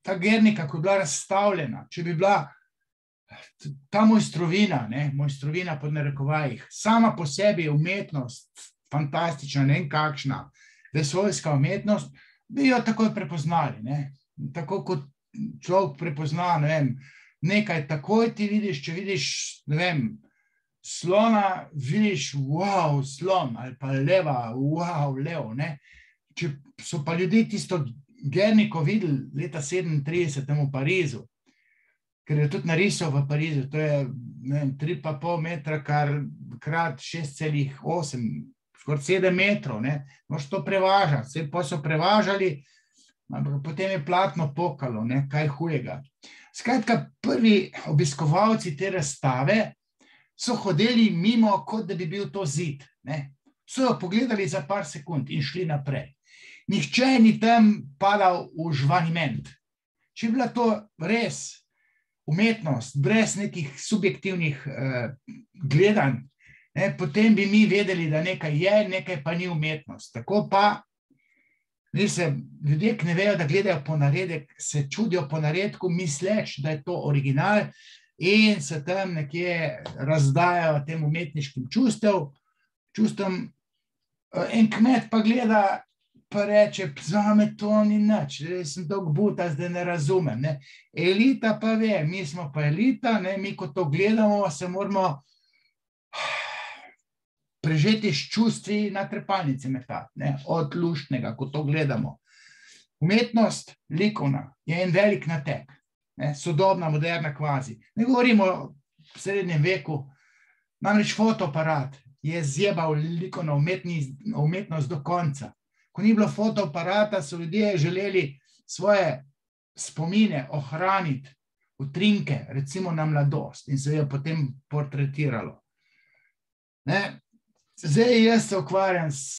ta Guernica, ko je bila razstavljena, če bi bila ta mojstrovina, mojstrovina pod narekovajih, sama po sebi je umetnost, fantastična, ne vem kakšna, vesoljska umetnost, bi jo takoj prepoznali, tako kot človek prepozna, ne vem, nekaj takoj ti vidiš, če vidiš, ne vem, slona, vidiš, wow, slon, ali pa leva, wow, lev, Če so pa ljudje tisto Guernico videli leta 37 v Parizu, ker je tudi narisal v Parizu, to je 3,5 metra krat 6,8, skoraj 7 metrov, moš to prevažati, pa so prevažali, potem je platno pokalo, kaj hujega. Skratka, prvi obiskovalci te razstave so hodili mimo, kot da bi bil to zid. So jo pogledali za par sekund in šli naprej. Nihče ni tam padal v žvaniment. Če je bila to res umetnost, brez nekih subjektivnih gledanj, potem bi mi vedeli, da nekaj je, nekaj pa ni umetnost. Tako pa ljudje, ki ne vejo, da gledajo ponaredek, se čudijo ponaredku, misleč, da je to original in se tam nekje razdajajo tem umetniškim čustvom. En kmet pa gleda, pa reče, zame to ni nič, sem dolgo buta, zdaj ne razumem. Elita pa ve, mi smo pa elita, mi ko to gledamo, se moramo prežeti s čustvi na trepalnice metati, od luštnega, ko to gledamo. Umetnost likovna je en velik natek, sodobna, moderna kvazi. Ne govorimo o srednjem veku, namreč fotoaparat je zjebal likovno umetnost do konca. Ko ni bilo fotoaparata, so ljudje želeli svoje spomine ohraniti utrinke, recimo na mladost, in se jo potem portretiralo. Zdaj jaz se ukvarjam s